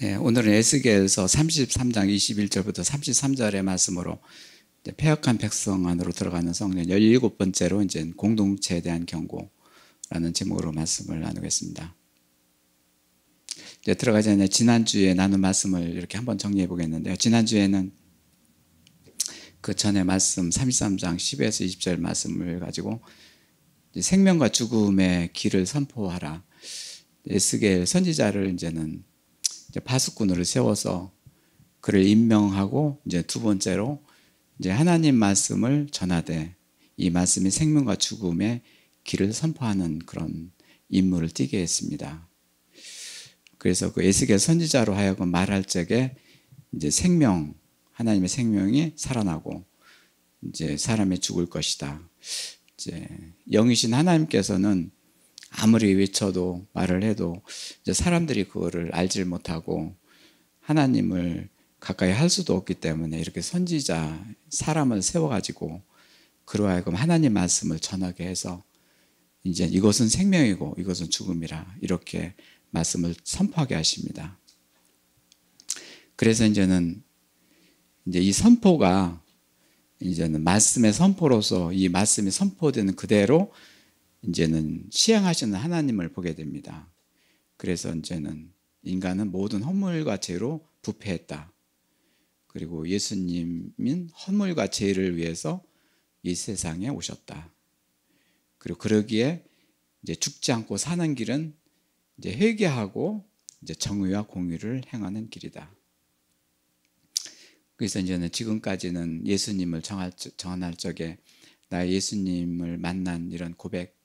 예, 오늘은 에스겔서 33장 21절부터 33절의 말씀으로 패역한 백성 안으로 들어가는 성령 17번째로 이제 공동체에 대한 경고라는 제목으로 말씀을 나누겠습니다. 이제 들어가기 전에 지난주에 나눈 말씀을 이렇게 한번 정리해 보겠는데요. 지난주에는 그 전에 말씀 33장 10에서 20절 말씀을 가지고 생명과 죽음의 길을 선포하라. 에스겔 선지자를 이제는 파수꾼으로 세워서 그를 임명하고 이제 두 번째로 이제 하나님 말씀을 전하되 이 말씀이 생명과 죽음의 길을 선포하는 그런 임무를 띠게 했습니다. 그래서 그 에스겔 선지자로 하여금 말할 적에 이제 생명, 하나님의 생명이 살아나고 이제 사람이 죽을 것이다. 이제 영이신 하나님께서는 아무리 외쳐도 말을 해도 이제 사람들이 그거를 알지 못하고 하나님을 가까이 할 수도 없기 때문에 이렇게 선지자 사람을 세워가지고 그로 하여금 하나님 말씀을 전하게 해서 이제 이것은 생명이고 이것은 죽음이라 이렇게 말씀을 선포하게 하십니다. 그래서 이제는 이제 이 선포가 이제는 말씀의 선포로서 이 말씀이 선포되는 그대로 이제는 시행하시는 하나님을 보게 됩니다. 그래서 이제는 인간은 모든 허물과 죄로 부패했다. 그리고 예수님은 허물과 죄를 위해서 이 세상에 오셨다. 그리고 그러기에 이제 죽지 않고 사는 길은 이제 회개하고 이제 정의와 공의를 행하는 길이다. 그래서 이제는 지금까지는 예수님을 전할 적에 나 예수님을 만난 이런 고백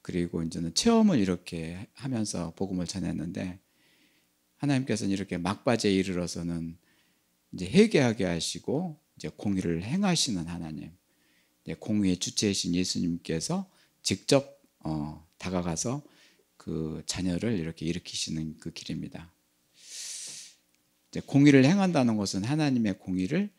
그리고 이제는 체험을 이렇게 하면서 복음을 전했는데 하나님께서는 이렇게 막바지에 이르러서는 이제 회개하게 하시고 이제 공의를 행하시는 하나님, 공의의 주체이신 예수님께서 직접 다가가서 그 자녀를 이렇게 일으키시는 그 길입니다. 이제 공의를 행한다는 것은 하나님의 공의를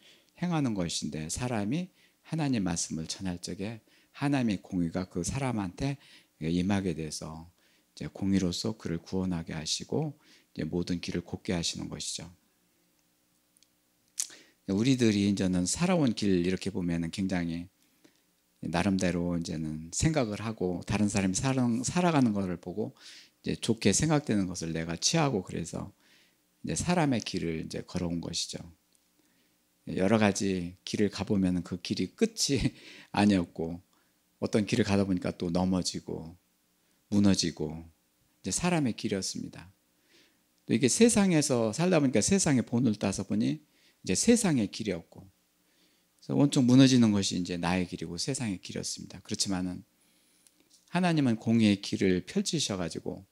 행하는 것인데 사람이 하나님 말씀을 전할 적에 하나님의 공의가 그 사람한테 임하게 돼서 이제 공의로서 그를 구원하게 하시고 이제 모든 길을 곱게 하시는 것이죠. 우리들이 이제는 살아온 길 이렇게 보면은 굉장히 나름대로 이제는 생각을 하고 다른 사람이 살아가는 것을 보고 이제 좋게 생각되는 것을 내가 취하고 그래서 이제 사람의 길을 이제 걸어온 것이죠. 여러 가지 길을 가보면은 그 길이 끝이 아니었고 어떤 길을 가다 보니까 또 넘어지고 무너지고 이제 사람의 길이었습니다. 또 이게 세상에서 살다 보니까 세상의 본을 따서 보니 이제 세상의 길이었고 그래서 온통 무너지는 것이 이제 나의 길이고 세상의 길이었습니다. 그렇지만은 하나님은 공의의 길을 펼치셔가지고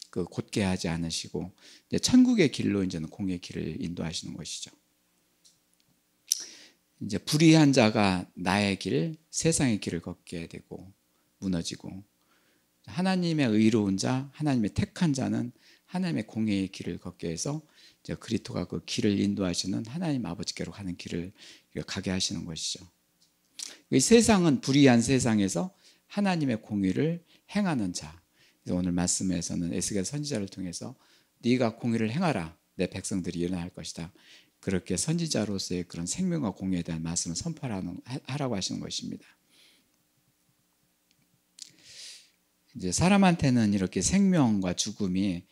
그 곧게 하지 않으시고 이제 천국의 길로 이제는 공의의 길을 인도하시는 것이죠. 이제 불의한 자가 나의 길, 세상의 길을 걷게 되고 무너지고 하나님의 의로운 자, 하나님의 택한 자는 하나님의 공의의 길을 걷게 해서 이제 그리스도가 그 길을 인도하시는 하나님 아버지께로 가는 길을 가게 하시는 것이죠. 이 세상은 불의한 세상에서 하나님의 공의를 행하는 자. 그래서 오늘 말씀에서는 에스겔 선지자를 통해서 네가 공의를 행하라. 내 백성들이 일어날 것이다. 그렇게 선지자로서의 그런 생명과 공의에 대한 말씀을 선포하라고 하시는 것입니다. 이제 사람한테는 이렇게 생명과 죽음이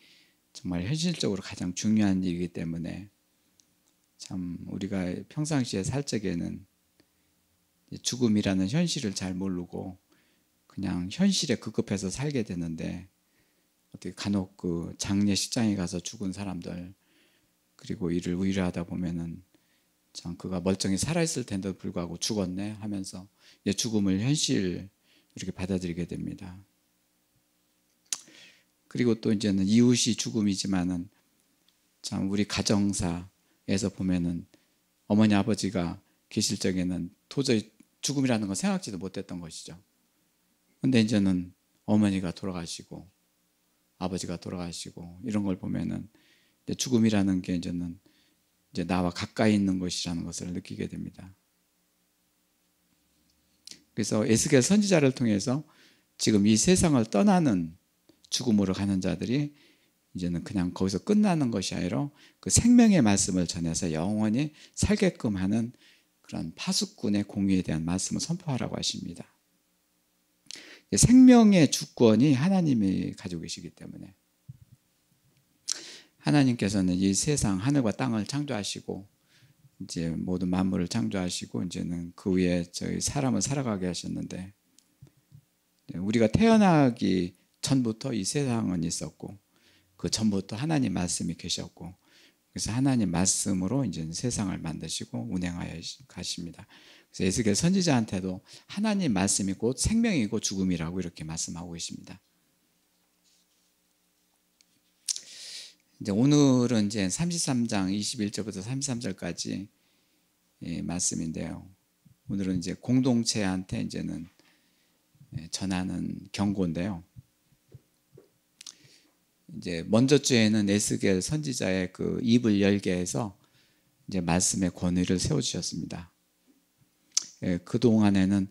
정말 현실적으로 가장 중요한 일이기 때문에 참 우리가 평상시에 살 적에는 죽음이라는 현실을 잘 모르고 그냥 현실에 급급해서 살게 되는데 어떻게 간혹 그 장례식장에 가서 죽은 사람들 그리고 이를 의뢰하다 보면은 참 그가 멀쩡히 살아있을 텐데도 불구하고 죽었네 하면서 죽음을 현실 이렇게 받아들이게 됩니다. 그리고 또 이제는 이웃이 죽음이지만은 참 우리 가정사에서 보면은 어머니 아버지가 계실 적에는 도저히 죽음이라는 건 생각지도 못했던 것이죠. 근데 이제는 어머니가 돌아가시고 아버지가 돌아가시고 이런 걸 보면은 죽음이라는 게 이제는 이제 나와 가까이 있는 것이라는 것을 느끼게 됩니다. 그래서 에스겔 선지자를 통해서 지금 이 세상을 떠나는 죽음으로 가는 자들이 이제는 그냥 거기서 끝나는 것이 아니라 그 생명의 말씀을 전해서 영원히 살게끔 하는 그런 파수꾼의 공의에 대한 말씀을 선포하라고 하십니다. 생명의 주권이 하나님이 가지고 계시기 때문에 하나님께서는 이 세상 하늘과 땅을 창조하시고 이제 모든 만물을 창조하시고 이제는 그 위에 저희 사람을 살아가게 하셨는데 우리가 태어나기 전부터 이 세상은 있었고 그 전부터 하나님 말씀이 계셨고 그래서 하나님 말씀으로 이제 세상을 만드시고 운행하여 가십니다. 그래서 에스겔 선지자한테도 하나님 말씀이 곧 생명이고 죽음이라고 이렇게 말씀하고 계십니다. 이제 오늘은 이제 33장 21절부터 33절까지 말씀인데요. 오늘은 이제 공동체한테 이제는 전하는 경고인데요. 이제 먼저 주에는 에스겔 선지자의 그 입을 열게 해서 이제 말씀의 권위를 세워 주셨습니다. 그 동안에는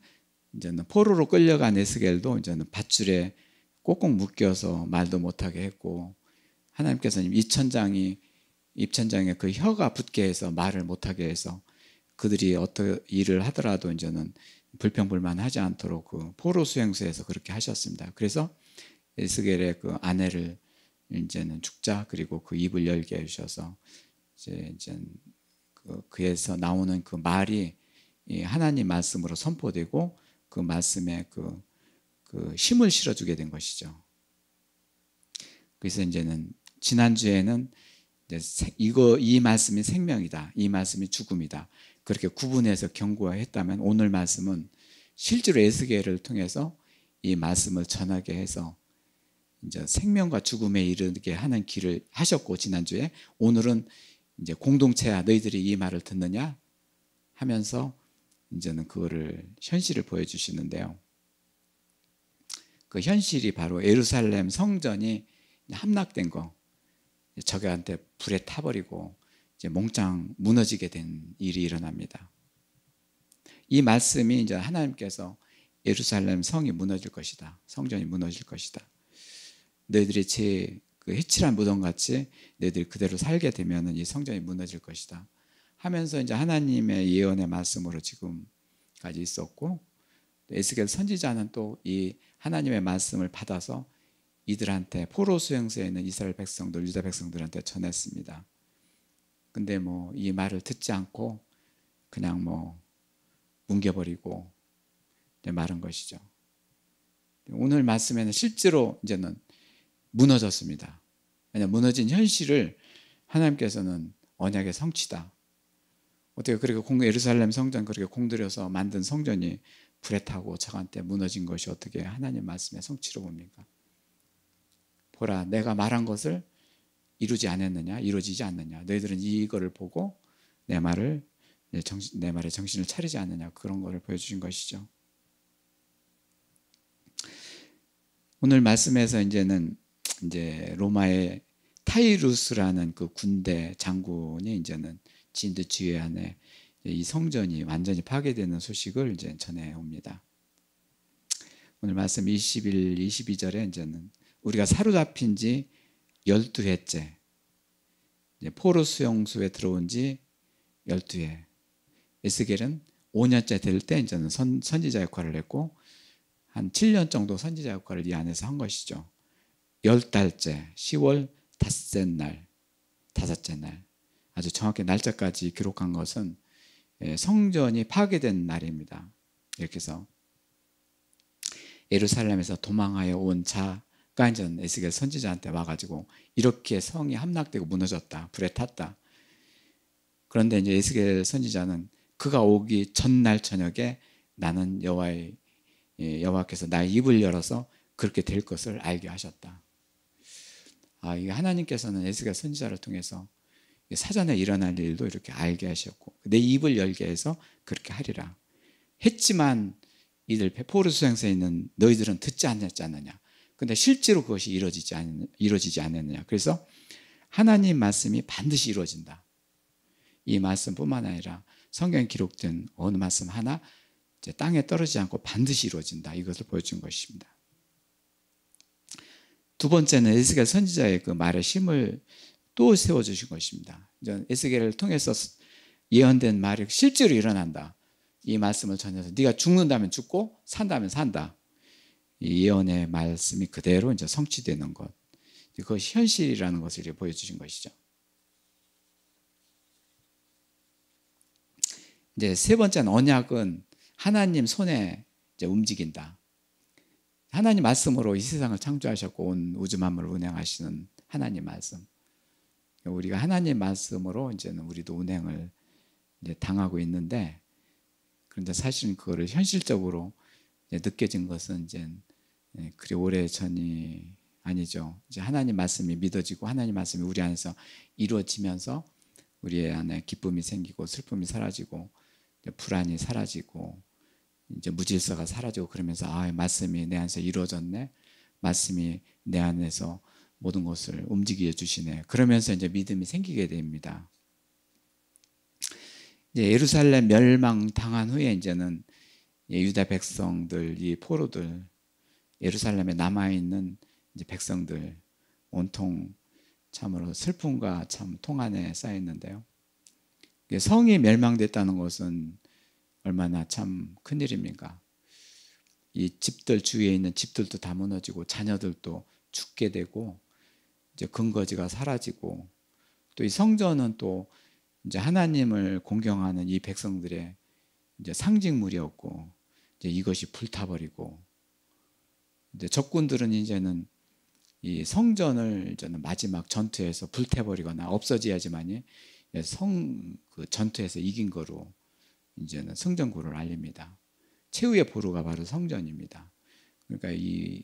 이제는 포로로 끌려간 에스겔도 이제는 밧줄에 꼭꼭 묶여서 말도 못하게 했고 하나님께서는 입천장에 그 혀가 붙게 해서 말을 못하게 해서 그들이 어떤 일을 하더라도 이제는 불평불만하지 않도록 그 포로 수용소에서 그렇게 하셨습니다. 그래서 에스겔의 그 아내를 이제는 죽자 그리고 그 입을 열게 해주셔서 이제 그에서 나오는 그 말이 하나님 말씀으로 선포되고 그 말씀에 그 힘을 실어주게 된 것이죠. 그래서 이제는 지난주에는 이 말씀이 생명이다, 이 말씀이 죽음이다 그렇게 구분해서 경고했다면 오늘 말씀은 실제로 에스겔을 통해서 이 말씀을 전하게 해서 이제 생명과 죽음에 이르게 하는 길을 하셨고 지난주에 오늘은 이제 공동체야 너희들이 이 말을 듣느냐 하면서 이제는 그거를 현실을 보여주시는데요. 그 현실이 바로 예루살렘 성전이 함락된 거, 적한테 불에 타버리고 이제 몽땅 무너지게 된 일이 일어납니다. 이 말씀이 이제 하나님께서 예루살렘 성이 무너질 것이다, 성전이 무너질 것이다. 너희들이 제 그 해칠한 무덤같이 너희들이 그대로 살게 되면 이 성전이 무너질 것이다 하면서 이제 하나님의 예언의 말씀으로 지금까지 있었고 에스겔 선지자는 또 이 하나님의 말씀을 받아서 이들한테 포로 수용소에 있는 이스라엘 백성들, 유다 백성들한테 전했습니다. 근데 뭐 이 말을 듣지 않고 그냥 뭐 뭉개버리고 마른 것이죠. 오늘 말씀에는 실제로 이제는 무너졌습니다. 왜냐하면 무너진 현실을 하나님께서는 언약의 성취다. 어떻게 그렇게 예루살렘 성전 그렇게 공들여서 만든 성전이 불에 타고 적한테 무너진 것이 어떻게 하나님 말씀의 성취로 봅니까? 보라, 내가 말한 것을 이루지 않았느냐, 이루어지지 않느냐. 너희들은 이거를 보고 내 말에 정신을 차리지 않느냐. 그런 거를 보여주신 것이죠. 오늘 말씀에서 이제 로마의 타이루스라는 그 군대 장군이 이제는 진드 지휘 안에 이 성전이 완전히 파괴되는 소식을 이제 전해옵니다. 오늘 말씀 21, 22절에 이제는 우리가 사로잡힌 지 12회째, 포로 수용소에 들어온 지 12회. 에스겔은 5년째 될 때 이제는 선지자 역할을 했고 한 7년 정도 선지자 역할을 이 안에서 한 것이죠. 10달째 10월 다섯째 날 아주 정확히 날짜까지 기록한 것은 성전이 파괴된 날입니다. 이렇게 해서 예루살렘에서 도망하여 온 자가 이제 에스겔 선지자한테 와가지고 이렇게 성이 함락되고 무너졌다, 불에 탔다. 그런데 이제 에스겔 선지자는 그가 오기 전날 저녁에 나는 여호와께서 나의 입을 열어서 그렇게 될 것을 알게 하셨다. 이게 하나님께서는 에스겔 선지자를 통해서 사전에 일어날 일도 이렇게 알게 하셨고 내 입을 열게 해서 그렇게 하리라 했지만 이들 포로 수용소에 있는 너희들은 듣지 않았느냐. 근데 실제로 그것이 이루어지지 않았느냐. 그래서 하나님 말씀이 반드시 이루어진다. 이 말씀뿐만 아니라 성경에 기록된 어느 말씀 하나 이제 땅에 떨어지지 않고 반드시 이루어진다. 이것을 보여준 것입니다. 두 번째는 에스겔 선지자의 그 말에 힘을 또 세워주신 것입니다. 에스겔을 통해서 예언된 말이 실제로 일어난다. 이 말씀을 전해서 네가 죽는다면 죽고 산다면 산다. 이 예언의 말씀이 그대로 이제 성취되는 것. 그것이 현실이라는 것을 보여주신 것이죠. 이제 세 번째는 언약은 하나님 손에 이제 움직인다. 하나님 말씀으로 이 세상을 창조하셨고 온 우주 만물을 운행하시는 하나님 말씀. 우리가 하나님 말씀으로 이제는 우리도 운행을 이제 당하고 있는데, 그런데 사실은 그거를 현실적으로 이제 느껴진 것은 이제 그리 오래 전이 아니죠. 이제 하나님 말씀이 믿어지고 하나님 말씀이 우리 안에서 이루어지면서 우리 안에 기쁨이 생기고 슬픔이 사라지고 불안이 사라지고 이제 무질서가 사라지고 그러면서 말씀이 내 안에서 이루어졌네. 말씀이 내 안에서 모든 것을 움직여 주시네. 그러면서 이제 믿음이 생기게 됩니다. 이제 예루살렘 멸망 당한 후에 이제는 유다 백성들, 이 포로들, 예루살렘에 남아 있는 이제 백성들 온통 참으로 슬픔과 참 통안에 쌓여 있는데요. 성이 멸망됐다는 것은 얼마나 참 큰일입니까? 이 집들 주위에 있는 집들도 다 무너지고 자녀들도 죽게 되고 이제 근거지가 사라지고 또 이 성전은 또 이제 하나님을 공경하는 이 백성들의 이제 상징물이었고 이제 이것이 불타버리고 이제 적군들은 이제는 이 성전을 이제는 마지막 전투에서 불태버리거나 없어져야지만이 그 전투에서 이긴 거로 이제는 성전구를 알립니다. 최후의 보루가 바로 성전입니다. 그러니까 이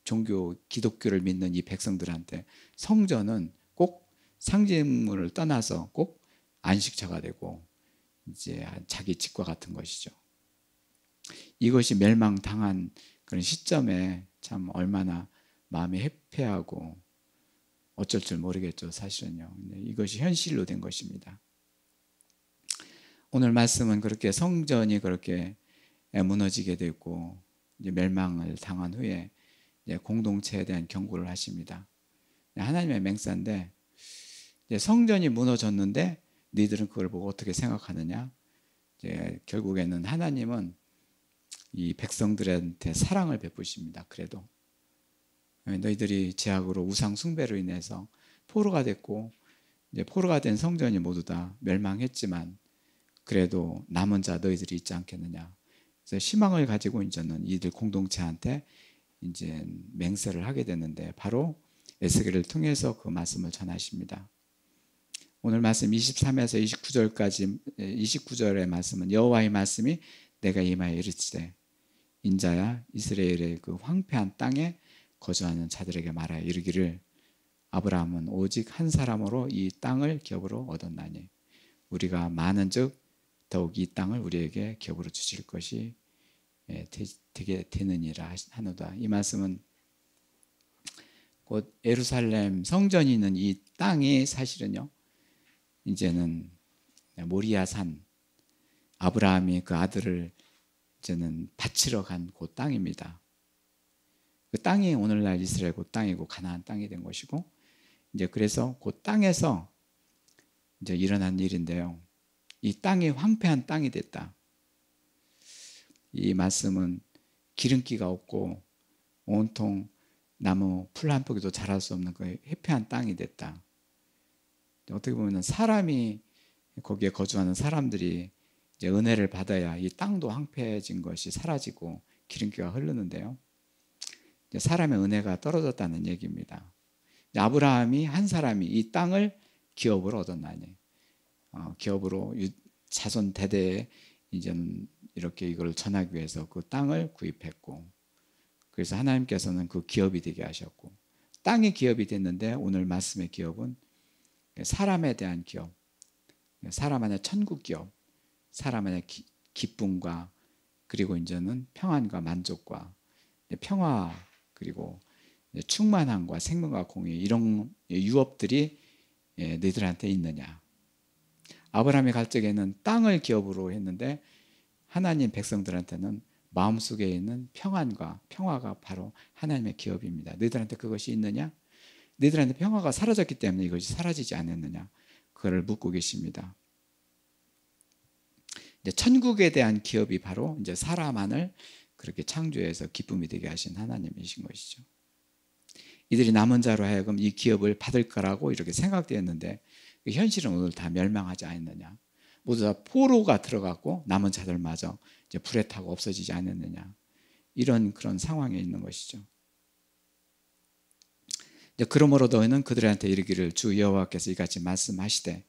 종교 기독교를 믿는 이 백성들한테 성전은 꼭 상징물을 떠나서 꼭 안식처가 되고 이제 자기 집과 같은 것이죠. 이것이 멸망당한 그런 시점에 참 얼마나 마음이 해폐하고 어쩔 줄 모르겠죠. 사실은요. 이것이 현실로 된 것입니다. 오늘 말씀은 그렇게 성전이 그렇게 무너지게 되고 이제 멸망을 당한 후에 이제 공동체에 대한 경고를 하십니다. 하나님의 맹세인데 이제 성전이 무너졌는데 너희들은 그걸 보고 어떻게 생각하느냐? 이제 결국에는 하나님은 이 백성들한테 사랑을 베푸십니다. 그래도 너희들이 죄악으로 우상 숭배로 인해서 포로가 됐고 이제 포로가 된 성전이 모두 다 멸망했지만 그래도 남은 자 너희들이 있지 않겠느냐. 그래서 희망을 가지고 이제는 이들 공동체한테 이제 맹세를 하게 되는데 바로 에스겔을 통해서 그 말씀을 전하십니다. 오늘 말씀 23에서 29절까지 29절의 말씀은 여호와의 말씀이 내가 임하여 이르시되 인자야 이스라엘의 그 황폐한 땅에 거주하는 자들에게 말하여 이르기를 아브라함은 오직 한 사람으로 이 땅을 기업으로 얻었나니 우리가 많은즉 더욱 이 땅을 우리에게 기업으로 주실 것이 되게 되느니라 하노다. 이 말씀은 곧 예루살렘 성전이 있는 이 땅이 사실은요 이제는 모리아산 아브라함이 그 아들을 이제는 바치러 간 그 땅입니다. 그 땅이 오늘날 이스라엘 그 땅이고 가나안 땅이 된 것이고 이제 그래서 그 땅에서 이제 일어난 일인데요. 이 땅이 황폐한 땅이 됐다. 이 말씀은 기름기가 없고 온통 나무 풀 한 포기도 자랄 수 없는 그 해폐한 땅이 됐다. 어떻게 보면 사람이 거기에 거주하는 사람들이 이제 은혜를 받아야 이 땅도 황폐해진 것이 사라지고 기름기가 흐르는데요. 이제 사람의 은혜가 떨어졌다는 얘기입니다. 아브라함이 한 사람이 이 땅을 기업으로 얻었나니 기업으로 자손 대대에 이제는 이렇게 이걸 전하기 위해서 그 땅을 구입했고 그래서 하나님께서는 그 기업이 되게 하셨고 땅이 기업이 됐는데 오늘 말씀의 기업은 사람에 대한 기업, 사람 안에 천국 기업, 사람 안에 기쁨과 그리고 이제는 평안과 만족과 평화 그리고 충만함과 생명과 공의 이런 유업들이 너희들한테 있느냐. 아브라함이 갈 적에는 땅을 기업으로 했는데 하나님 백성들한테는 마음속에 있는 평안과 평화가 바로 하나님의 기업입니다. 너희들한테 그것이 있느냐? 너희들한테 평화가 사라졌기 때문에 이것이 사라지지 않았느냐? 그거를 묻고 계십니다. 이제 천국에 대한 기업이 바로 이제 사람만을 그렇게 창조해서 기쁨이 되게 하신 하나님이신 것이죠. 이들이 남은 자로 하여금 이 기업을 받을 거라고 이렇게 생각되었는데 현실은 오늘 다 멸망하지 않았느냐? 모두 다 포로가 들어갔고 남은 자들마저 이제 불에 타고 없어지지 않았느냐? 이런 그런 상황에 있는 것이죠. 이제 그러므로 너희는 그들한테 이르기를 주 여호와께서 이같이 말씀하시되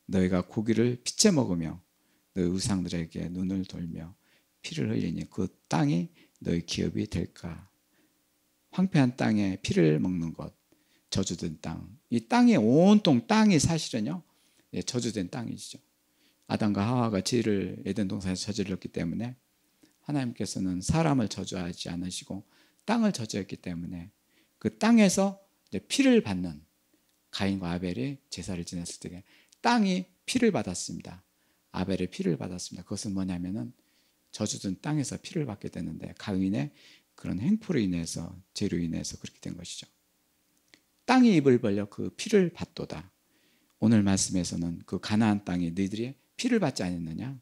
너희가 고기를 피째 먹으며 너희 우상들에게 눈을 돌며 피를 흘리니 그 땅이 너희 기업이 될까? 황폐한 땅에 피를 먹는 것, 저주된 땅. 이 땅이 온통 땅이 사실은요, 저주된 땅이죠. 아담과 하와가 죄를 에덴 동산에서 저질렀기 때문에 하나님께서는 사람을 저주하지 않으시고 땅을 저주했기 때문에 그 땅에서 이제 피를 받는 가인과 아벨이 제사를 지냈을 때 땅이 피를 받았습니다. 아벨의 피를 받았습니다. 그것은 뭐냐면은 저주된 땅에서 피를 받게 되는데 가인의 그런 행포로 인해서 죄로 인해서 그렇게 된 것이죠. 땅이 입을 벌려 그 피를 받도다. 오늘 말씀에서는 그 가나안 땅이 너희들이 피를 받지 않았느냐?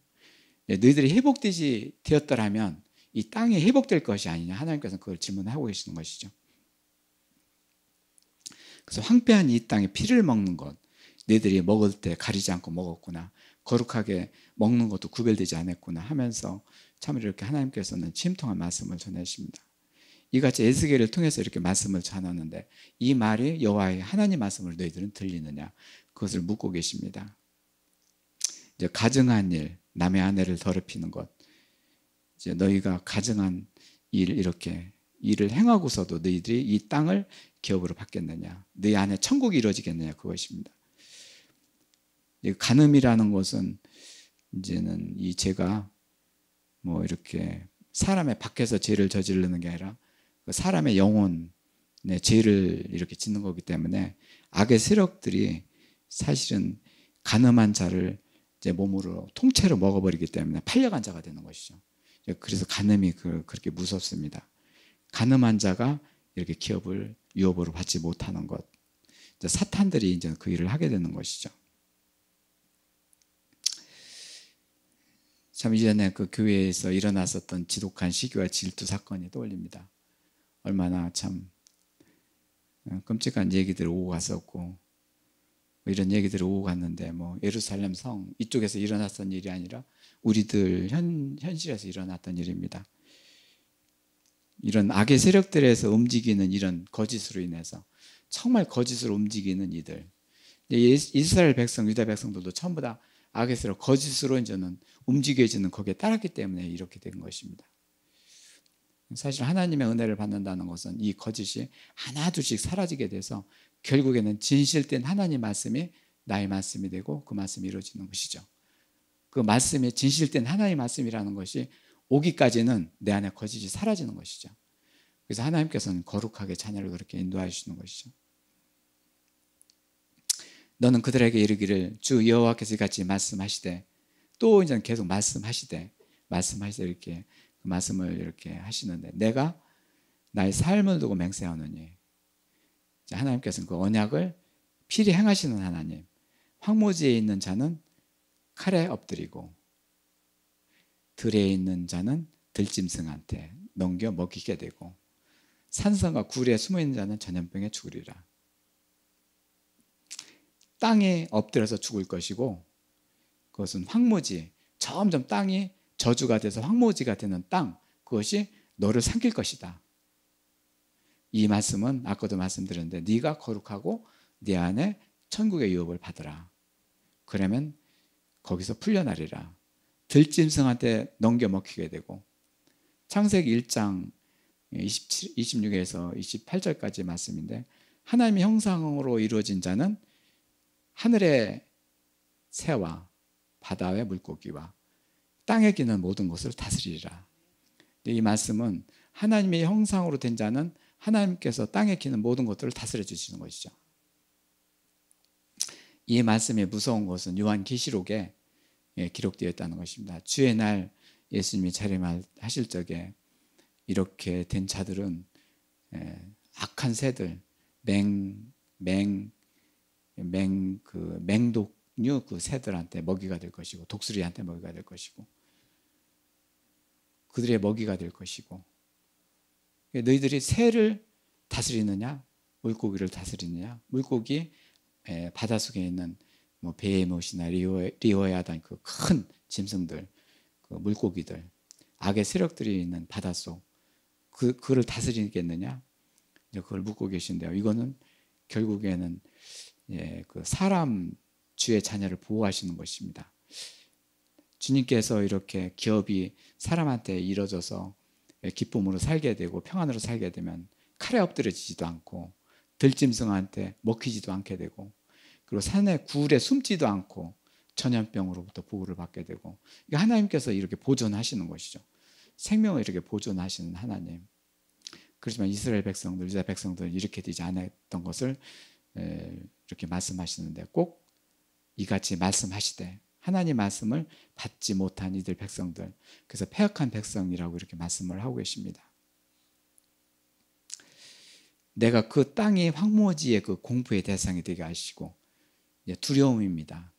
너희들이 회복되지 되었더라면 이 땅이 회복될 것이 아니냐? 하나님께서는 그걸 질문하고 계시는 것이죠. 그래서 황폐한 이 땅에 피를 먹는 것, 너희들이 먹을 때 가리지 않고 먹었구나. 거룩하게 먹는 것도 구별되지 않았구나 하면서 참 이렇게 하나님께서는 침통한 말씀을 전하십니다. 이같이 에스겔을 통해서 이렇게 말씀을 전하는데 이 말이 여호와의 하나님 말씀을 너희들은 들리느냐? 그것을 묻고 계십니다. 이제 가증한 일, 남의 아내를 더럽히는 것, 이제 너희가 가증한 일 이렇게 일을 행하고서도 너희들이 이 땅을 기업으로 받겠느냐? 너희 안에 천국이 이루어지겠느냐? 그것입니다. 간음이라는 것은 이제는 이 죄가 뭐 이렇게 사람의 밖에서 죄를 저지르는 게 아니라 사람의 영혼의 죄를 이렇게 짓는 거기 때문에 악의 세력들이 사실은 간음한 자를 이제 몸으로 통째로 먹어버리기 때문에 팔려간 자가 되는 것이죠. 그래서 간음이 그렇게 무섭습니다. 간음한 자가 이렇게 기업을 유업으로 받지 못하는 것, 이제 사탄들이 이제 그 일을 하게 되는 것이죠. 참 이전에 그 교회에서 일어났었던 지독한 시기와 질투 사건이 떠올립니다. 얼마나 참 끔찍한 얘기들을 오고 갔었고 이런 얘기들을 오고 갔는데 뭐 예루살렘 성 이쪽에서 일어났던 일이 아니라 우리들 현실에서 일어났던 일입니다. 이런 악의 세력들에서 움직이는 이런 거짓으로 인해서 정말 거짓으로 움직이는 이들, 이스라엘 백성, 유다 백성들도 전부 다 악의 세력, 거짓으로 이제는 움직여지는 거기에 따랐기 때문에 이렇게 된 것입니다. 사실 하나님의 은혜를 받는다는 것은 이 거짓이 하나둘씩 사라지게 돼서 결국에는 진실된 하나님 말씀이 나의 말씀이 되고 그 말씀이 이루어지는 것이죠. 그 말씀이 진실된 하나님 말씀이라는 것이 오기까지는 내 안에 거짓이 사라지는 것이죠. 그래서 하나님께서는 거룩하게 자녀를 그렇게 인도하시는 것이죠. 너는 그들에게 이르기를 주 여호와께서 같이 말씀하시되, 또 이제 계속 말씀하시되 이렇게 그 말씀을 이렇게 하시는데, 내가 나의 삶을 두고 맹세하노니, 하나님께서는 그 언약을 필히 행하시는 하나님. 황무지에 있는 자는 칼에 엎드리고 들에 있는 자는 들짐승한테 넘겨 먹이게 되고 산성과 굴에 숨어 있는 자는 전염병에 죽으리라. 땅에 엎드려서 죽을 것이고, 그것은 황무지, 점점 땅이 저주가 돼서 황무지가 되는 땅, 그것이 너를 삼킬 것이다. 이 말씀은 아까도 말씀드렸는데, 네가 거룩하고 네 안에 천국의 유업을 받으라. 그러면 거기서 풀려나리라. 들짐승한테 넘겨 먹히게 되고, 창세기 1장 26에서 28절까지 말씀인데, 하나님의 형상으로 이루어진 자는 하늘의 새와 바다의 물고기와 땅에 기는 모든 것을 다스리리라. 이 말씀은 하나님의 형상으로 된 자는 하나님께서 땅에 기는 모든 것들을 다스려 주시는 것이죠. 이 말씀이 무서운 것은 요한계시록에 기록되어 있다는 것입니다. 주의 날 예수님이 재림하실 적에 이렇게 된 자들은 악한 새들, 맹독류 그 새들한테 먹이가 될 것이고, 독수리한테 먹이가 될 것이고, 그들의 먹이가 될 것이고, 너희들이 새를 다스리느냐, 물고기를 다스리느냐. 물고기, 바닷속에 있는 뭐 베헤못이나 리오야단 그 큰 짐승들, 그 물고기들, 악의 세력들이 있는 바닷속, 그를 다스리겠느냐? 이제 그걸 묻고 계신데요. 이거는 결국에는 그 사람 주의 자녀를 보호하시는 것입니다. 주님께서 이렇게 기업이 사람한테 이뤄져서 기쁨으로 살게 되고 평안으로 살게 되면 칼에 엎드려지지도 않고 들짐승한테 먹히지도 않게 되고, 그리고 산의 굴에 숨지도 않고 전염병으로부터 보호를 받게 되고, 하나님께서 이렇게 보존하시는 것이죠. 생명을 이렇게 보존하시는 하나님. 그렇지만 이스라엘 백성들, 유다 백성들은 이렇게 되지 않았던 것을 이렇게 말씀하시는데, 꼭 이같이 말씀하시되 하나님 말씀을 받지 못한 이들 백성들, 그래서 패역한 백성이라고 이렇게 말씀을 하고 계십니다. 내가 그 땅이 황무지의 그 공포의 대상이 되게 하시고, 두려움입니다.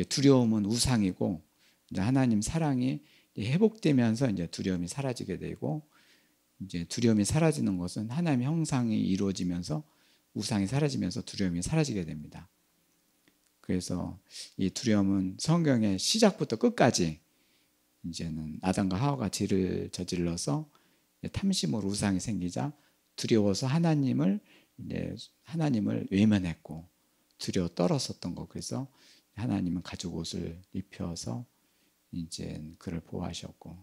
두려움은 우상이고, 이제 하나님 사랑이 회복되면서 이제 두려움이 사라지게 되고, 이제 두려움이 사라지는 것은 하나님 형상이 이루어지면서 우상이 사라지면서 두려움이 사라지게 됩니다. 그래서 이 두려움은 성경의 시작부터 끝까지 이제는 아담과 하와가 죄를 저질러서 탐심으로 우상이 생기자 두려워서 하나님을 외면했고 두려워 떨었었던 거. 그래서 하나님은 가죽 옷을 입혀서 이제 그를 보호하셨고,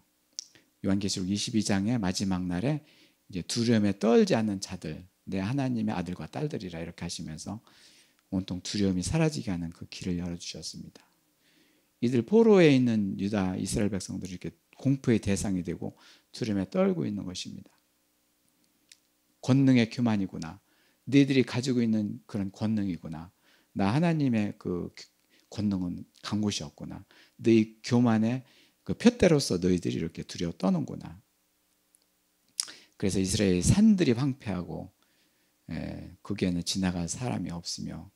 요한계시록 22장의 마지막 날에 이제 두려움에 떨지 않는 자들, 내 하나님의 아들과 딸들이라 이렇게 하시면서 온통 두려움이 사라지게 하는 그 길을 열어주셨습니다. 이들 포로에 있는 유다 이스라엘 백성들이 이렇게 공포의 대상이 되고 두려움에 떨고 있는 것입니다. 권능의 교만이구나. 너희들이 가지고 있는 그런 권능이구나. 나 하나님의 그 권능은 간 곳이 없구나. 너희 교만의 그 표대로서 너희들이 이렇게 두려워 떠는구나. 그래서 이스라엘 산들이 황폐하고 거기에는 지나갈 사람이 없으며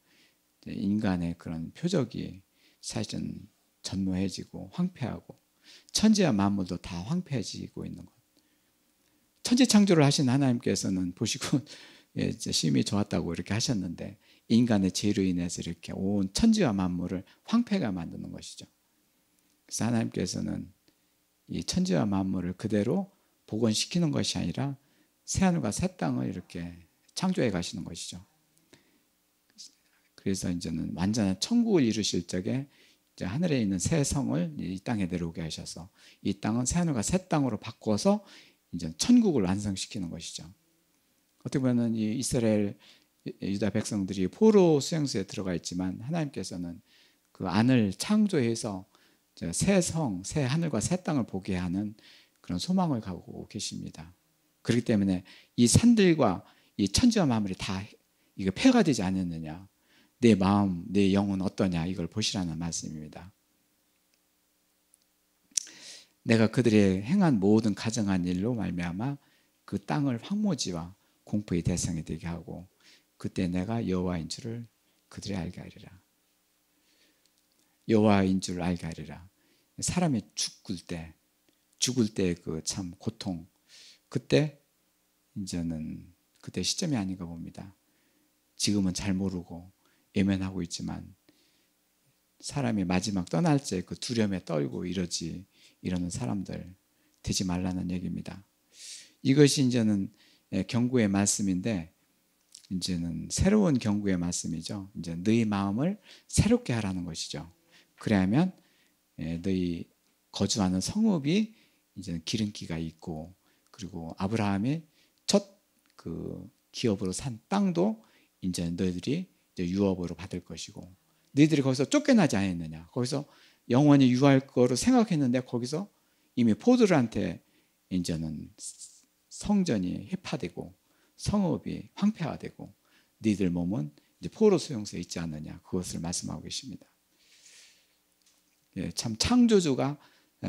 인간의 그런 표적이 사실은 전무해지고 황폐하고 천지와 만물도 다 황폐해지고 있는 것. 천지 창조를 하신 하나님께서는 보시고 심히 좋았다고 이렇게 하셨는데, 인간의 죄로 인해서 이렇게 온 천지와 만물을 황폐가 만드는 것이죠. 그래서 하나님께서는 이 천지와 만물을 그대로 복원시키는 것이 아니라 새하늘과 새 땅을 이렇게 창조해 가시는 것이죠. 그래서 이제는 완전한 천국을 이루실 적에 이제 하늘에 있는 새 성을 이 땅에 내려오게 하셔서 이 땅은 새하늘과 새 땅으로 바꿔서 이제 천국을 완성시키는 것이죠. 어떻게 보면 이 이스라엘 유다 백성들이 포로 수용소에 들어가 있지만 하나님께서는 그 안을 창조해서 새 성, 새 하늘과 새 땅을 보게 하는 그런 소망을 갖고 계십니다. 그렇기 때문에 이 산들과 이 천지와 만물이 다 이거 폐가 되지 않았느냐, 내 마음, 내 영은 어떠냐, 이걸 보시라는 말씀입니다. 내가 그들의 행한 모든 가정한 일로 말미암아 그 땅을 황무지와 공포의 대상이 되게 하고 그때 내가 여호와인 줄을 그들이 알게 하리라. 여호와인 줄 알게 하리라. 사람이 죽을 때 그 참 고통, 그때 이제는 그때 시점이 아닌가 봅니다. 지금은 잘 모르고 외면하고 있지만 사람이 마지막 떠날 때 그 두려움에 떨고 이러는 사람들 되지 말라는 얘기입니다. 이것이 이제는 경고의 말씀인데, 이제는 새로운 경고의 말씀이죠. 이제 너희 마음을 새롭게 하라는 것이죠. 그래야면 너희 거주하는 성읍이 이제 기름기가 있고, 그리고 아브라함이 첫 그 기업으로 산 땅도 이제 너희들이 이제 유업으로 받을 것이고, 너희들이 거기서 쫓겨나지 않았느냐, 거기서 영원히 유할 거로 생각했는데 거기서 이미 포도들한테 이제는 성전이 회파되고 성읍이 황폐화되고 너희들 몸은 이제 포로 수용소에 있지 않느냐, 그것을 말씀하고 계십니다. 참 창조주가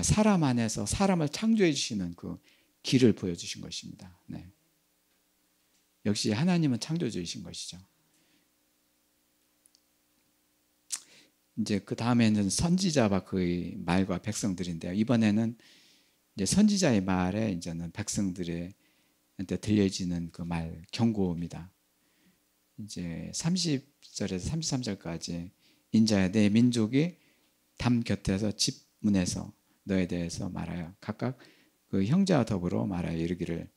사람 안에서 사람을 창조해 주시는 그 길을 보여주신 것입니다. 네. 역시 하나님은 창조주이신 것이죠. 이제 그 다음에는 선지자와 그의 말과 백성들인데요. 이번에는 이제 선지자의 말에 이제는 백성들한테 들려지는 그 말 경고입니다. 이제 30절에서 33절까지 인자야 내 민족이 담 곁에서 집 문에서 너에 대해서 말하여 각각 그 형제와 더불어 말하여 이르기를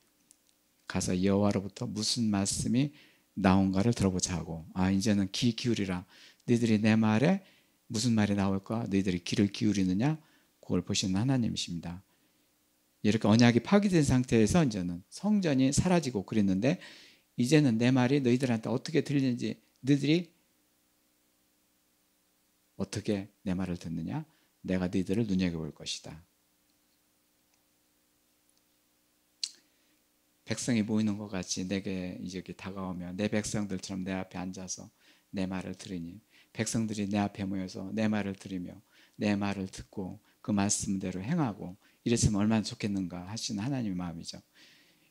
가서 여호와로부터 무슨 말씀이 나온가를 들어보자 하고 이제는 귀 기울이라 너희들이 내 말에 무슨 말이 나올까 너희들이 귀를 기울이느냐 그걸 보시는 하나님이십니다. 이렇게 언약이 파기된 상태에서 이제는 성전이 사라지고 그랬는데 이제는 내 말이 너희들한테 어떻게 들리는지 너희들이 어떻게 내 말을 듣느냐 내가 너희들을 눈여겨볼 것이다. 백성이 모이는 것 같이 내게 이제 다가오며 내 백성들처럼 내 앞에 앉아서 내 말을 들으니 백성들이 내 앞에 모여서 내 말을 들으며 내 말을 듣고 그 말씀대로 행하고 이랬으면 얼마나 좋겠는가 하시는 하나님의 마음이죠.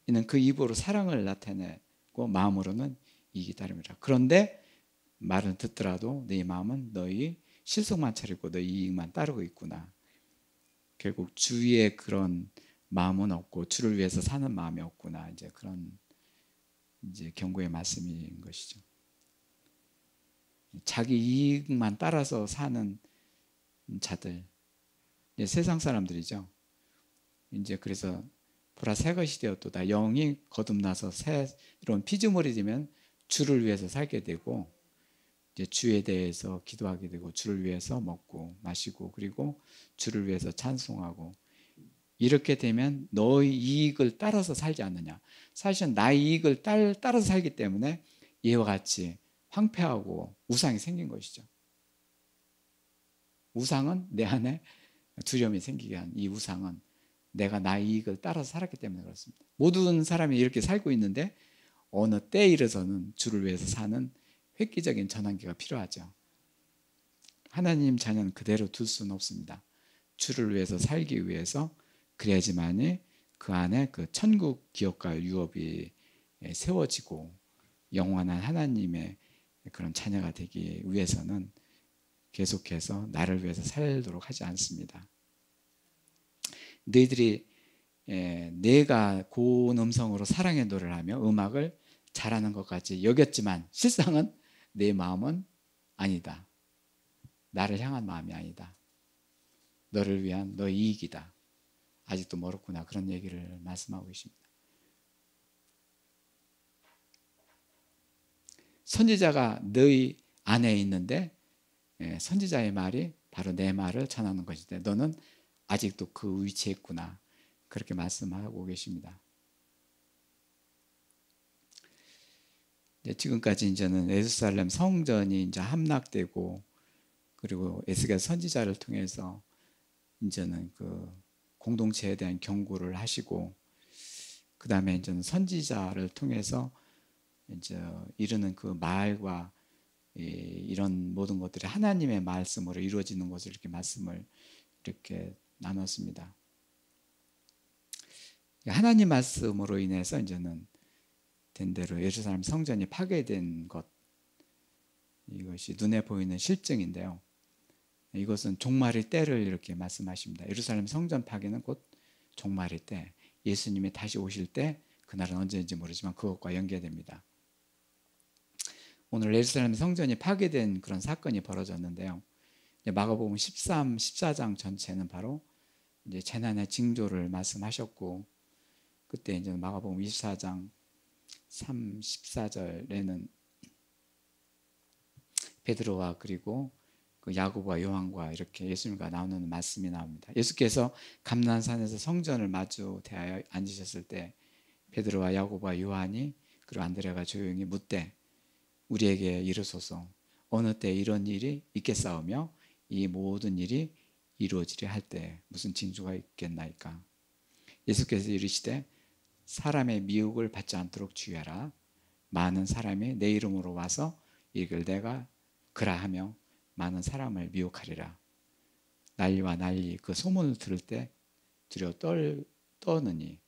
이는 그 입으로 사랑을 나타내고 마음으로는 이익이 따릅니다. 그런데 말은 듣더라도 네 마음은 너희 실속만 차리고 너희 이익만 따르고 있구나. 결국 주위에 그런 마음은 없고 주를 위해서 사는 마음이 없구나. 이제 그런 이제 경고의 말씀인 것이죠. 자기 이익만 따라서 사는 자들, 이제 세상 사람들이죠. 이제 그래서 보라 새 것이 되었도다. 영이 거듭나서 새로운 피조물이 되면 주를 위해서 살게 되고 이제 주에 대해서 기도하게 되고 주를 위해서 먹고 마시고 그리고 주를 위해서 찬송하고 이렇게 되면 너의 이익을 따라서 살지 않느냐. 사실은 나의 이익을 따라서 살기 때문에 이와 같이 황폐하고 우상이 생긴 것이죠. 우상은 내 안에 두려움이 생기게 한 이 우상은 내가 나의 이익을 따라서 살았기 때문에 그렇습니다. 모든 사람이 이렇게 살고 있는데 어느 때에 이르서는 주를 위해서 사는 획기적인 전환기가 필요하죠. 하나님 자녀는 그대로 둘 수는 없습니다. 주를 위해서 살기 위해서 그래야지만이 그 안에 그 천국 기업과 유업이 세워지고 영원한 하나님의 그런 자녀가 되기 위해서는 계속해서 나를 위해서 살도록 하지 않습니다. 너희들이 내가 고운 음성으로 사랑의 노래를 하며 음악을 잘하는 것 같이 여겼지만 실상은 내 마음은 아니다. 나를 향한 마음이 아니다. 너를 위한 너의 이익이다. 아직도 멀었구나. 그런 얘기를 말씀하고 계십니다. 선지자가 너희 안에 있는데 선지자의 말이 바로 내 말을 전하는 것인데 너는 아직도 그 위치에 있구나. 그렇게 말씀하고 계십니다. 지금까지 이제는 예루살렘 성전이 이제 함락되고 그리고 에스겔 선지자를 통해서 이제는 그 공동체에 대한 경고를 하시고 그 다음에 이제는 선지자를 통해서 이제 이르는 그 말과 이런 모든 것들이 하나님의 말씀으로 이루어지는 것을 이렇게 말씀을 이렇게 나눴습니다. 하나님 말씀으로 인해서 이제는 된 대로 예루살렘 성전이 파괴된 것 이것이 눈에 보이는 실증인데요. 이것은 종말의 때를 이렇게 말씀하십니다. 예루살렘 성전 파괴는 곧 종말의 때, 예수님이 다시 오실 때 그날은 언제인지 모르지만 그것과 연계됩니다. 오늘 예루살렘 성전이 파괴된 그런 사건이 벌어졌는데요. 마가복음 13, 14장 전체는 바로 이제 재난의 징조를 말씀하셨고 그때 이제 마가복음 24장 3, 14절에는 베드로와 그리고 그 야고보와 요한과 이렇게 예수님과 나오는 말씀이 나옵니다. 예수께서 감난산에서 성전을 마주 대하여 앉으셨을 때 베드로와 야고보와 요한이 그리고 안드레가 조용히 묻되 우리에게 이르소서 어느 때 이런 일이 있겠사오며 이 모든 일이 이루어지려 할 때 무슨 징조가 있겠나이까. 예수께서 이르시되 사람의 미혹을 받지 않도록 주의하라. 많은 사람이 내 이름으로 와서 이걸 내가 그라 하며 많은 사람을 미혹하리라. 난리와 난리 그 소문을 들을 때 두려워 떠느니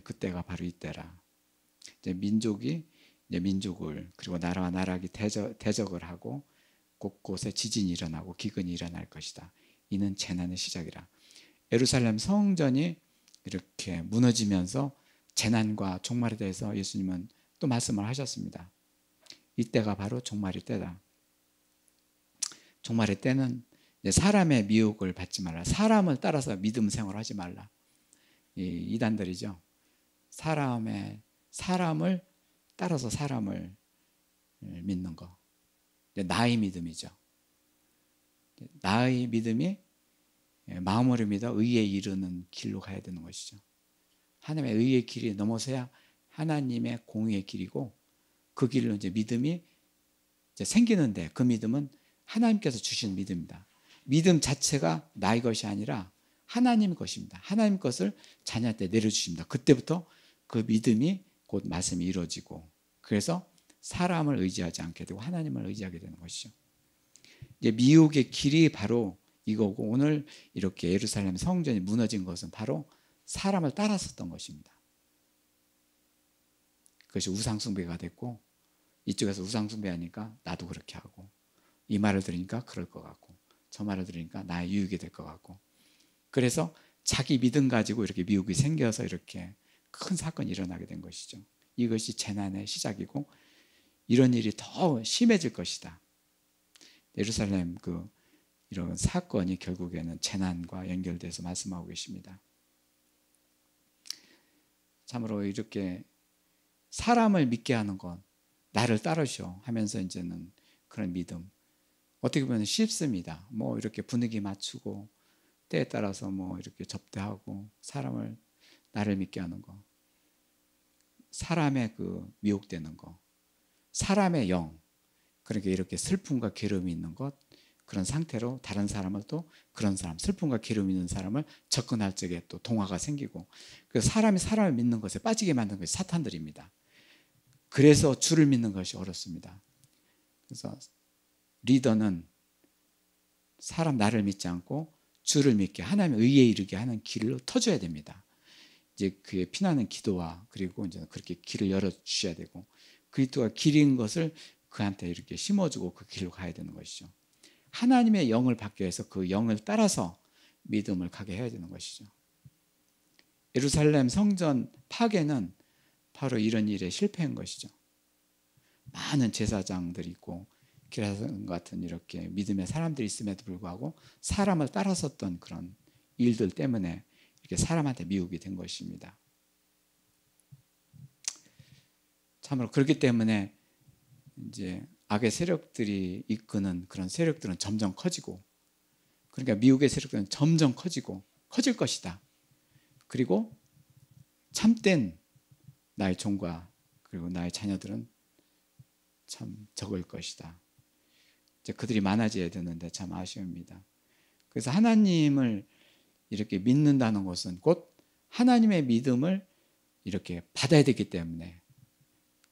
그때가 바로 이때라. 이제 민족이 이제 민족을 그리고 나라와 나라가 대적을 하고 곳곳에 지진이 일어나고 기근이 일어날 것이다. 이는 재난의 시작이라. 예루살렘 성전이 이렇게 무너지면서 재난과 종말에 대해서 예수님은 또 말씀을 하셨습니다. 이때가 바로 종말의 때다. 종말의 때는 사람의 미혹을 받지 말라. 사람을 따라서 믿음 생활을 하지 말라. 이단들이죠. 사람을 따라서 사람을 믿는 거. 나의 믿음이죠. 나의 믿음이 마음으로 믿어 의에 이르는 길로 가야 되는 것이죠. 하나님의 의의 길이 넘어서야 하나님의 공의의 길이고 그 길로 이제 믿음이 이제 생기는데 그 믿음은 하나님께서 주신 믿음입니다. 믿음 자체가 나의 것이 아니라 하나님 것입니다. 하나님 것을 자녀한테 내려주십니다. 그때부터 그 믿음이 곧 말씀이 이루어지고 그래서 사람을 의지하지 않게 되고 하나님을 의지하게 되는 것이죠. 이제 미혹의 길이 바로 이거고 오늘 이렇게 예루살렘 성전이 무너진 것은 바로 사람을 따랐었던 것입니다. 그것이 우상숭배가 됐고 이쪽에서 우상숭배하니까 나도 그렇게 하고 이 말을 들으니까 그럴 것 같고 저 말을 들으니까 나의 유익이 될 것 같고 그래서 자기 믿음 가지고 이렇게 미혹이 생겨서 이렇게 큰 사건이 일어나게 된 것이죠. 이것이 재난의 시작이고 이런 일이 더 심해질 것이다. 예루살렘 이런 사건이 결국에는 재난과 연결돼서 말씀하고 계십니다. 참으로 이렇게 사람을 믿게 하는 것, 나를 따르셔 하면서 이제는 그런 믿음. 어떻게 보면 쉽습니다. 뭐 이렇게 분위기 맞추고 때에 따라서 뭐 이렇게 접대하고 사람을 나를 믿게 하는 거. 사람의 미혹되는 거. 사람의 영. 그러니까 이렇게 슬픔과 괴로움이 있는 것. 그런 상태로 다른 사람을 또 그런 사람, 슬픔과 괴로움이 있는 사람을 접근할 적에 또 동화가 생기고 그래서 사람이 사람을 믿는 것에 빠지게 만든 것이 사탄들입니다. 그래서 주를 믿는 것이 어렵습니다. 그래서 리더는 사람 나를 믿지 않고 주를 믿게 하나님의 의에 이르게 하는 길을 터줘야 됩니다. 이제 그의 피나는 기도와 그리고 이제 그렇게 길을 열어 주셔야 되고 그리스도가 길인 것을 그한테 이렇게 심어주고 그 길로 가야 되는 것이죠. 하나님의 영을 받기 위해서 그 영을 따라서 믿음을 가게 해야 되는 것이죠. 예루살렘 성전 파괴는 바로 이런 일에 실패한 것이죠. 많은 제사장들이 있고 기라성 같은 이렇게 믿음의 사람들이 있음에도 불구하고 사람을 따라섰던 그런 일들 때문에 이렇게 사람한테 미혹이 된 것입니다. 참으로 그렇기 때문에 이제 악의 세력들이 이끄는 그런 세력들은 점점 커지고 그러니까 미혹의 세력들은 점점 커지고 커질 것이다. 그리고 참된 나의 종과 그리고 나의 자녀들은 참 적을 것이다. 이제 그들이 많아져야 되는데 참 아쉬웁니다. 그래서 하나님을 이렇게 믿는다는 것은 곧 하나님의 믿음을 이렇게 받아야 되기 때문에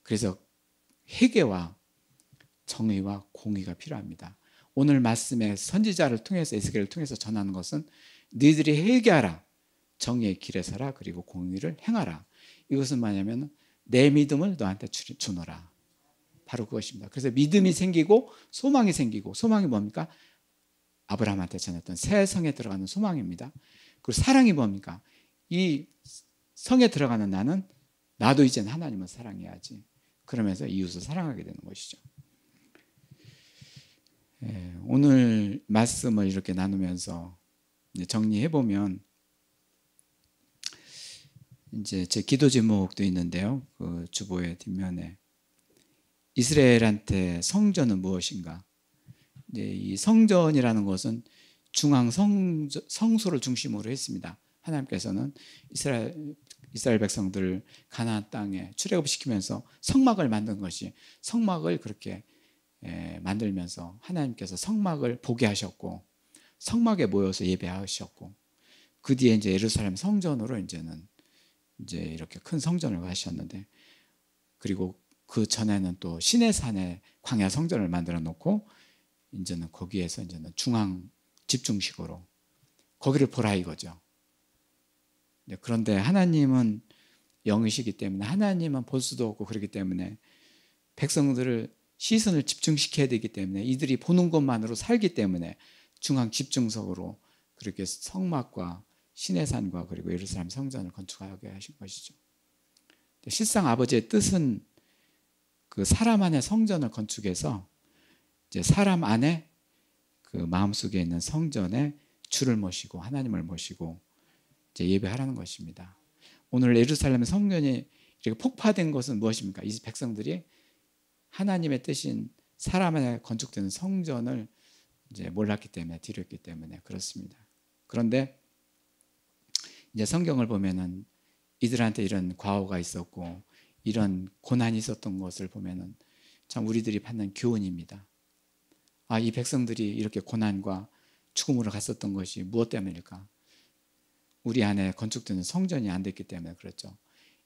그래서 회개와 정의와 공의가 필요합니다. 오늘 말씀의 선지자를 통해서 에스겔을 통해서 전하는 것은 너희들이 회개하라 정의의 길에 서라 그리고 공의를 행하라. 이것은 뭐냐면 내 믿음을 너한테 주노라. 바로 그것입니다. 그래서 믿음이 생기고 소망이 생기고 소망이 뭡니까? 아브라함한테 전했던 새 성에 들어가는 소망입니다. 그리고 사랑이 뭡니까? 이 성에 들어가는 나도 이제는 하나님을 사랑해야지. 그러면서 이웃을 사랑하게 되는 것이죠. 오늘 말씀을 이렇게 나누면서 정리해 보면 이제 제 기도 제목도 있는데요. 그 주보의 뒷면에 이스라엘한테 성전은 무엇인가? 이 성전이라는 것은 중앙 성소를 중심으로 했습니다. 하나님께서는 이스라엘 백성들을 가나안 땅에 출애굽시키면서 성막을 만든 것이 성막을 그렇게 만들면서 하나님께서 성막을 보게 하셨고 성막에 모여서 예배하셨고 그 뒤에 이제 예루살렘 성전으로 이제 이렇게 큰 성전을 하셨는데 그리고 그 전에는 또 시내산에 광야 성전을 만들어 놓고 이제는 거기에서 이제는 중앙 집중식으로 거기를 보라 이거죠. 그런데 하나님은 영이시기 때문에, 하나님은 볼 수도 없고 그렇기 때문에 백성들을 시선을 집중시켜야 되기 때문에, 이들이 보는 것만으로 살기 때문에 중앙 집중석으로 그렇게 성막과 시내산과 그리고 예루살렘 성전을 건축하게 하신 것이죠. 실상 아버지의 뜻은 그 사람 안에 성전을 건축해서 이제 사람 안에 그 마음속에 있는 성전에 주를 모시고 하나님을 모시고 이제 예배하라는 것입니다. 오늘 예루살렘 성전이 이렇게 폭파된 것은 무엇입니까? 이 백성들이 하나님의 뜻인 사람 안에 건축되는 성전을 이제 몰랐기 때문에, 뒤로 했기 때문에 그렇습니다. 그런데 이제 성경을 보면은 이들한테 이런 과오가 있었고 이런 고난이 있었던 것을 보면은 참 우리들이 받는 교훈입니다. 아, 이 백성들이 이렇게 고난과 죽음으로 갔었던 것이 무엇 때문일까? 우리 안에 건축되는 성전이 안 됐기 때문에 그렇죠.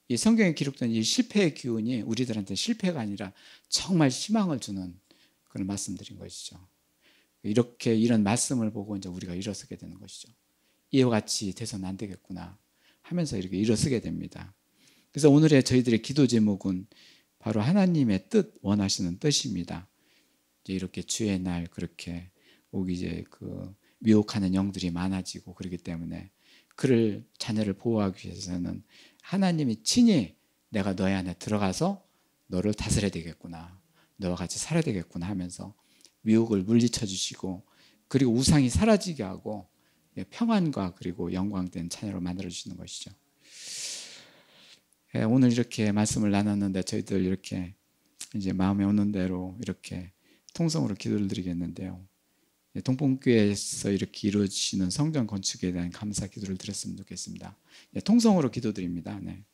이 성경에 기록된 이 실패의 기운이 우리들한테 실패가 아니라 정말 희망을 주는 그런 말씀드린 것이죠. 이렇게 이런 말씀을 보고 이제 우리가 일어서게 되는 것이죠. 이와 같이 돼서는 안 되겠구나 하면서 이렇게 일어서게 됩니다. 그래서 오늘의 저희들의 기도 제목은 바로 하나님의 뜻, 원하시는 뜻입니다. 이제 이렇게 주의 날 그렇게 오기 이제 그 미혹하는 영들이 많아지고 그렇기 때문에 그를 자녀를 보호하기 위해서는 하나님이 친히 내가 너희 안에 들어가서 너를 다스려야 되겠구나, 너와 같이 살아야 되겠구나 하면서 미혹을 물리쳐 주시고 그리고 우상이 사라지게 하고 평안과 그리고 영광된 자녀로 만들어 주시는 것이죠. 오늘 이렇게 말씀을 나눴는데 저희들 이렇게 이제 마음에 오는 대로 이렇게 통성으로 기도를 드리겠는데요. 동봉교회에서 이렇게 이루어지시는 성전 건축에 대한 감사 기도를 드렸으면 좋겠습니다. 통성으로 기도드립니다. 네.